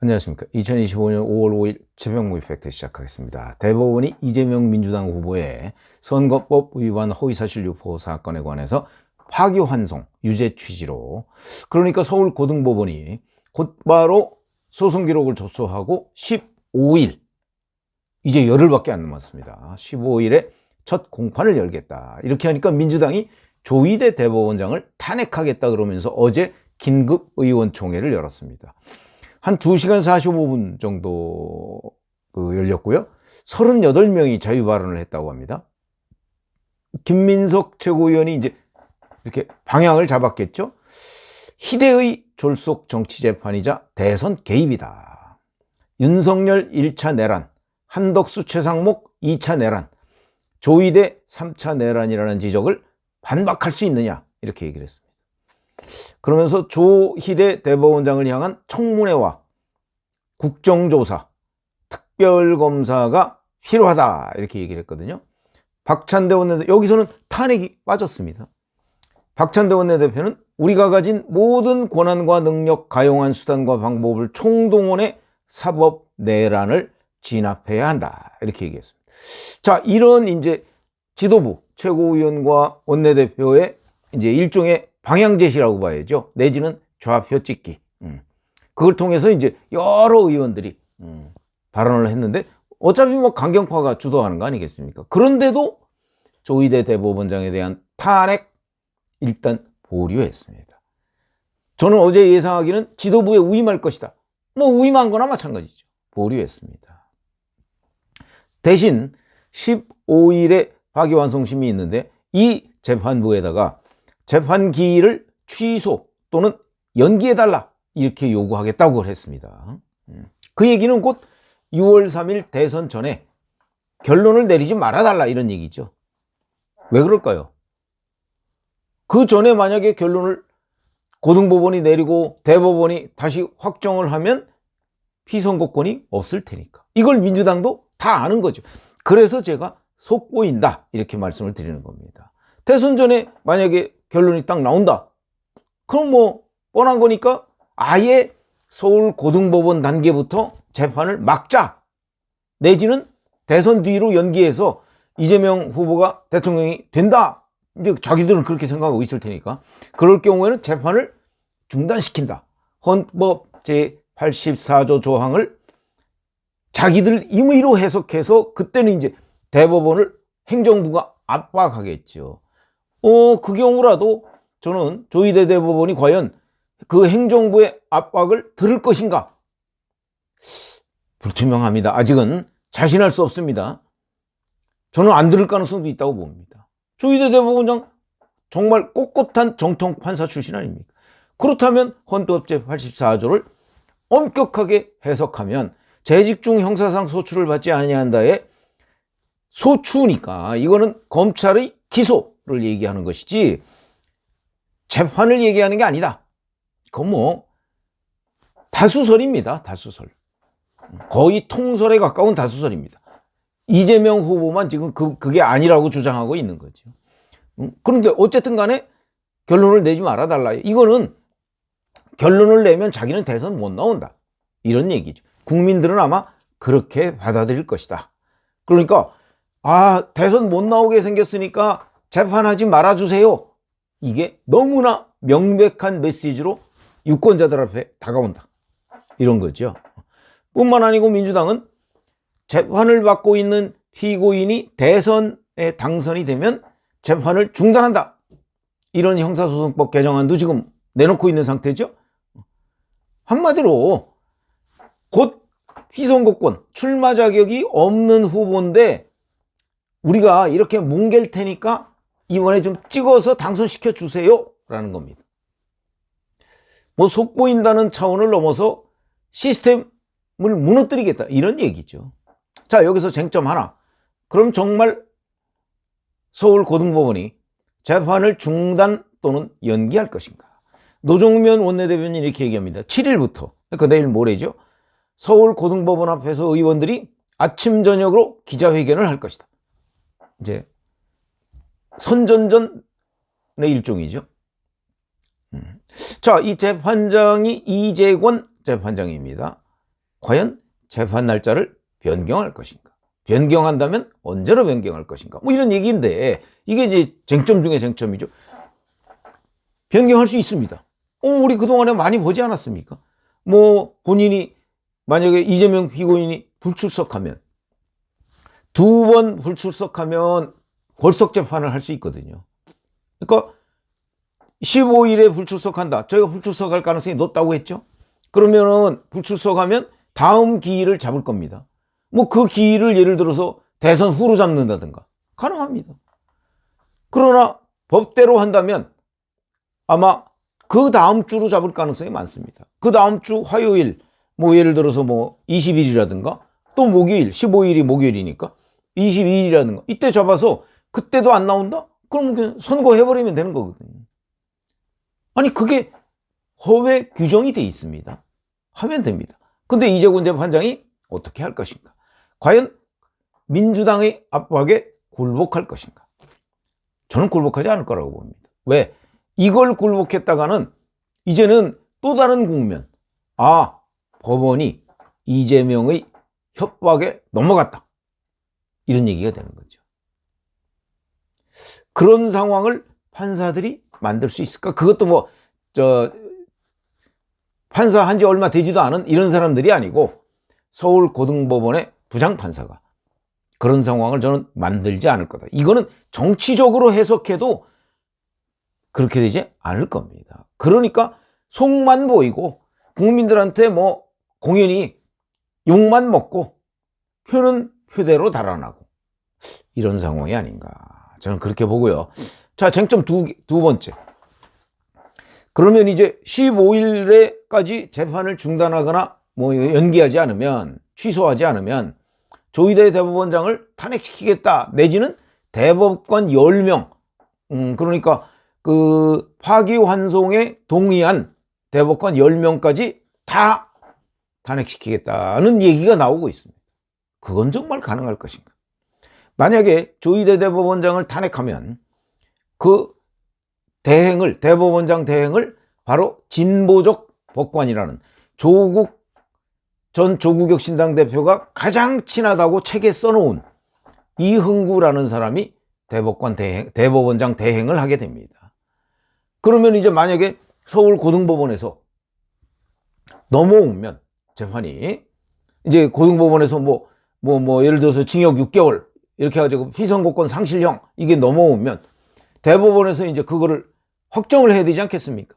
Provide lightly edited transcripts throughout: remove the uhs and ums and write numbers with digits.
안녕하십니까. 2025년 5월 5일 최병무 이펙트 시작하겠습니다. 대법원이 이재명 민주당 후보의 선거법 위반 허위사실 유포 사건에 관해서 파기환송 유죄 취지로, 그러니까 서울고등법원이 곧바로 소송 기록을 접수하고 15일, 이제 열흘밖에 안 남았습니다. 15일에 첫 공판을 열겠다. 이렇게 하니까 민주당이 조희대 대법원장을 탄핵하겠다 그러면서 어제 긴급 의원총회를 열었습니다. 한 2시간 45분 정도 열렸고요. 38명이 자유 발언을 했다고 합니다. 김민석 최고위원이 이제 이렇게 방향을 잡았겠죠. 희대의 졸속 정치재판이자 대선 개입이다. 윤석열 1차 내란, 한덕수 최상목 2차 내란, 조희대 3차 내란이라는 지적을 반박할 수 있느냐, 이렇게 얘기를 했습니다. 그러면서 조희대 대법원장을 향한 청문회와 국정조사, 특별검사가 필요하다, 이렇게 얘기를 했거든요. 박찬대 원내대표, 여기서는 탄핵이 빠졌습니다. 박찬대 원내대표는 우리가 가진 모든 권한과 능력, 가용한 수단과 방법을 총동원해 사법 내란을 진압해야 한다, 이렇게 얘기했습니다. 자, 이런 이제 지도부, 최고위원과 원내대표의 이제 일종의 방향 제시라고 봐야죠. 내지는 좌표 찍기. 그걸 통해서 이제 여러 의원들이 발언을 했는데, 어차피 뭐 강경파가 주도하는 거 아니겠습니까? 그런데도 조희대 대법원장에 대한 탄핵 일단 보류했습니다. 저는 어제 예상하기는 지도부에 위임할 것이다. 뭐 위임한 거나 마찬가지죠. 보류했습니다. 대신 15일에 파기환송심이 있는데, 이 재판부에다가 재판 기일을 취소 또는 연기해달라, 이렇게 요구하겠다고 했습니다. 그 얘기는 곧 6월 3일 대선 전에 결론을 내리지 말아달라, 이런 얘기죠. 왜 그럴까요? 그 전에 만약에 결론을 고등법원이 내리고 대법원이 다시 확정을 하면 피선거권이 없을 테니까. 이걸 민주당도 다 아는 거죠. 그래서 제가 속보인다, 이렇게 말씀을 드리는 겁니다. 대선 전에 만약에 결론이 딱 나온다, 그럼 뭐 뻔한 거니까 아예 서울고등법원 단계부터 재판을 막자, 내지는 대선 뒤로 연기해서 이재명 후보가 대통령이 된다, 이제 자기들은 그렇게 생각하고 있을 테니까 그럴 경우에는 재판을 중단시킨다. 헌법 제84조 조항을 자기들 임의로 해석해서 그때는 이제 대법원을 행정부가 압박하겠죠. 그 경우라도 저는 조희대 대법원이 과연 그 행정부의 압박을 들을 것인가? 불투명합니다. 아직은 자신할 수 없습니다. 저는 안 들을 가능성도 있다고 봅니다. 조희대 대법원장 정말 꼿꼿한 정통 판사 출신 아닙니까? 그렇다면 헌법 제84조를 엄격하게 해석하면 재직 중 형사상 소추를 받지 아니한다에 소추니까 이거는 검찰의 기소를 얘기하는 것이지 재판을 얘기하는 게 아니다. 그건 뭐 다수설입니다. 다수설. 거의 통설에 가까운 다수설입니다. 이재명 후보만 지금 그게 아니라고 주장하고 있는 거죠. 그런데 어쨌든 간에 결론을 내지 말아달라. 이거는 결론을 내면 자기는 대선 못 나온다, 이런 얘기죠. 국민들은 아마 그렇게 받아들일 것이다. 그러니까 대선 못 나오게 생겼으니까 재판하지 말아주세요, 이게 너무나 명백한 메시지로 유권자들 앞에 다가온다, 이런 거죠. 뿐만 아니고 민주당은 재판을 받고 있는 피고인이 대선에 당선이 되면 재판을 중단한다, 이런 형사소송법 개정안도 지금 내놓고 있는 상태죠. 한마디로 곧 피선거권, 출마 자격이 없는 후보인데 우리가 이렇게 뭉갤 테니까 이번에 좀 찍어서 당선시켜 주세요, 라는 겁니다. 뭐 속보인다는 차원을 넘어서 시스템을 무너뜨리겠다, 이런 얘기죠. 자, 여기서 쟁점 하나. 그럼 정말 서울고등법원이 재판을 중단 또는 연기할 것인가? 노종면 원내대변인이 이렇게 얘기합니다. 7일부터, 그러니까 내일 모레죠. 서울고등법원 앞에서 의원들이 아침 저녁으로 기자회견을 할 것이다. 이제 선전전의 일종이죠. 자, 이 재판장이 이재권 재판장입니다. 과연 재판 날짜를 변경할 것인가? 변경한다면 언제로 변경할 것인가? 뭐 이런 얘기인데, 이게 이제 쟁점 중에 쟁점이죠. 변경할 수 있습니다. 우리 그동안에 많이 보지 않았습니까? 뭐 본인이 만약에 이재명 피고인이 불출석하면, 2번 불출석하면 골석 재판을 할 수 있거든요. 그러니까 15일에 불출석한다. 저희가 불출석할 가능성이 높다고 했죠. 그러면은 불출석하면 다음 기일을 잡을 겁니다. 뭐 그 기일을 예를 들어서 대선 후로 잡는다든가 가능합니다. 그러나 법대로 한다면 아마 그 다음 주로 잡을 가능성이 많습니다. 그 다음 주 화요일, 뭐 예를 들어서 뭐 20일이라든가 또 목요일, 15일이 목요일이니까 22일이라든가 이때 잡아서 그때도 안 나온다? 그럼 그냥 선고해버리면 되는 거거든요. 아니 그게 법에 규정이 돼 있습니다. 하면 됩니다. 근데 이재권 재판장이 어떻게 할 것인가? 과연 민주당의 압박에 굴복할 것인가? 저는 굴복하지 않을 거라고 봅니다. 왜? 이걸 굴복했다가는 이제는 또 다른 국면, 아, 법원이 이재명의 협박에 넘어갔다, 이런 얘기가 되는 거죠. 그런 상황을 판사들이 만들 수 있을까? 그것도 뭐 판사 한 지 얼마 되지도 않은 이런 사람들이 아니고 서울고등법원의 부장판사가 그런 상황을 저는 만들지 않을 거다. 이거는 정치적으로 해석해도 그렇게 되지 않을 겁니다. 그러니까 속만 보이고 국민들한테 뭐 공연히 욕만 먹고 표는 표대로 달아나고 이런 상황이 아닌가, 저는 그렇게 보고요. 자, 쟁점 두 번째. 그러면 이제 15일에까지 재판을 중단하거나 뭐 연기하지 않으면, 취소하지 않으면 조희대 대법원장을 탄핵시키겠다, 내지는 대법관 10명, 그러니까 그 파기환송에 동의한 대법관 10명까지 다 탄핵시키겠다는 얘기가 나오고 있습니다. 그건 정말 가능할 것인가? 만약에 조희대 대법원장을 탄핵하면 그 대법원장 대행을 바로 진보적 법관이라는 전 조국혁 신당 대표가 가장 친하다고 책에 써놓은 이흥구라는 사람이 대법원장 대행을 하게 됩니다. 그러면 이제 만약에 서울고등법원에서 넘어오면 재판이, 이제 고등법원에서 예를 들어서 징역 6개월 이렇게 해가지고 피선고권 상실형 이게 넘어오면 대법원에서 이제 그거를 확정을 해야 되지 않겠습니까?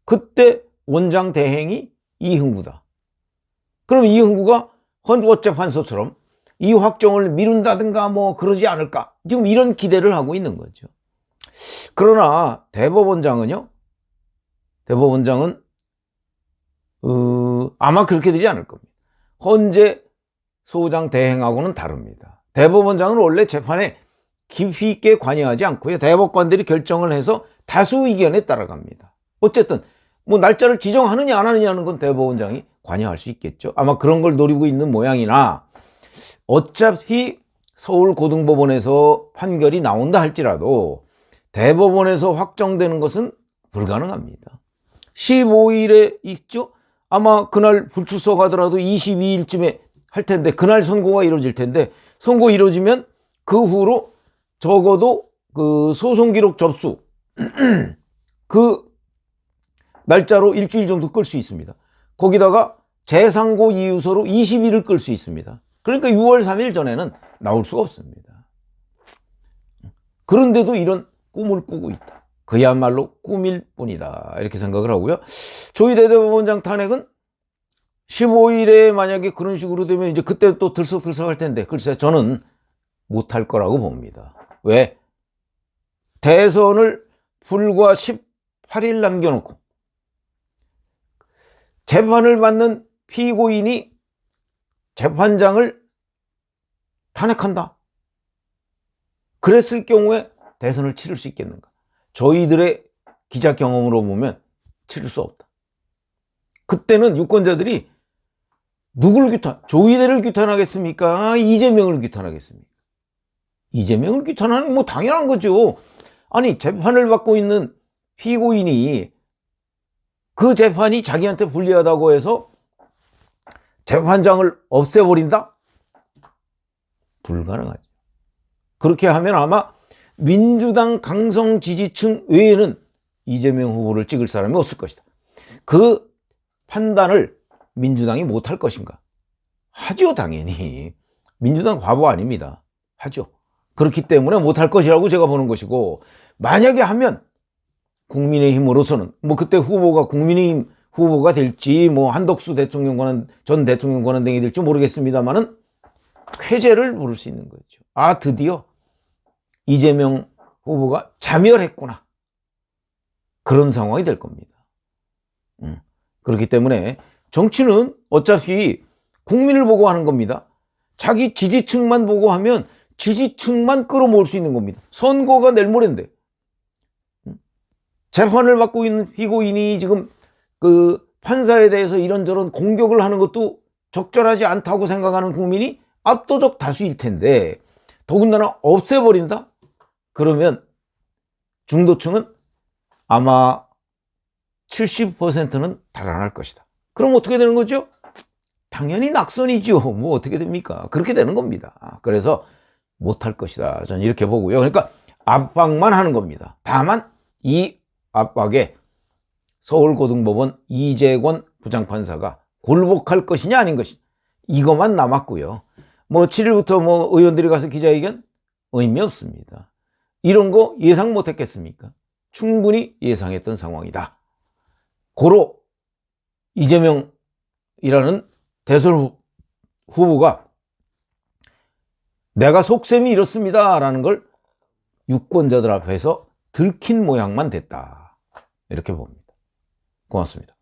그때 원장 대행이 이흥구다. 그럼 이흥구가 헌법재판소처럼 이 확정을 미룬다든가 뭐 그러지 않을까, 지금 이런 기대를 하고 있는 거죠. 그러나 대법원장은 아마 그렇게 되지 않을 겁니다. 헌재 소장 대행하고는 다릅니다. 대법원장은 원래 재판에 깊이 있게 관여하지 않고요, 대법관들이 결정을 해서 다수 의견에 따라갑니다. 어쨌든 뭐 날짜를 지정하느냐 안 하느냐는 건 대법원장이 관여할 수 있겠죠. 아마 그런 걸 노리고 있는 모양이나, 어차피 서울고등법원에서 판결이 나온다 할지라도 대법원에서 확정되는 것은 불가능합니다. 15일에 있죠. 아마 그날 불출석하더라도 22일쯤에 할 텐데, 그날 선고가 이루어질 텐데, 선고 이루어지면 그 후로 적어도 그 소송기록 접수 그 날짜로 일주일 정도 끌 수 있습니다. 거기다가 재상고 이유서로 20일을 끌 수 있습니다. 그러니까 6월 3일 전에는 나올 수가 없습니다. 그런데도 이런 꿈을 꾸고 있다. 그야말로 꿈일 뿐이다, 이렇게 생각을 하고요. 조희대 대법원장 탄핵은 15일에 만약에 그런 식으로 되면 이제 그때 또 들썩들썩할 텐데, 글쎄 저는 못할 거라고 봅니다. 왜? 대선을 불과 18일 남겨놓고 재판을 받는 피고인이 재판장을 탄핵한다, 그랬을 경우에 대선을 치를 수 있겠는가? 저희들의 기자 경험으로 보면 치를 수 없다. 그때는 유권자들이 누굴 조희대를 규탄하겠습니까? 이재명을 규탄하겠습니까? 이재명을 규탄하는 뭐 당연한 거죠. 아니, 재판을 받고 있는 피고인이 그 재판이 자기한테 불리하다고 해서 재판장을 없애버린다? 불가능하죠. 그렇게 하면 아마 민주당 강성 지지층 외에는 이재명 후보를 찍을 사람이 없을 것이다. 그 판단을 민주당이 못할 것인가? 하죠, 당연히. 민주당 바보 아닙니다. 하죠. 그렇기 때문에 못할 것이라고 제가 보는 것이고, 만약에 하면 국민의힘으로서는 뭐 그때 후보가 국민의힘 후보가 될지 뭐 한덕수 전 대통령 권한대행이 될지 모르겠습니다만은 쾌재를 부를 수 있는 거죠. 아, 드디어 이재명 후보가 자멸했구나. 그런 상황이 될 겁니다. 그렇기 때문에 정치는 어차피 국민을 보고 하는 겁니다. 자기 지지층만 보고 하면 지지층만 끌어모을 수 있는 겁니다. 선거가 내일 모레인데 재판을 받고 있는 피고인이 지금 그 판사에 대해서 이런저런 공격을 하는 것도 적절하지 않다고 생각하는 국민이 압도적 다수일 텐데, 더군다나 없애버린다? 그러면 중도층은 아마 70%는 달아날 것이다. 그럼 어떻게 되는 거죠? 당연히 낙선이죠. 뭐 어떻게 됩니까? 그렇게 되는 겁니다. 그래서 못할 것이다. 저는 이렇게 보고요. 그러니까 압박만 하는 겁니다. 다만 이 압박에 서울고등법원 이재권 부장판사가 굴복할 것이냐 아닌 것이냐, 이것만 남았고요. 뭐 7일부터 뭐 의원들이 가서 기자회견? 의미 없습니다. 이런 거 예상 못했겠습니까? 충분히 예상했던 상황이다. 고로 이재명이라는 대선 후보가 내가 속셈이 이렇습니다 라는 걸 유권자들 앞에서 들킨 모양만 됐다. 이렇게 봅니다. 고맙습니다.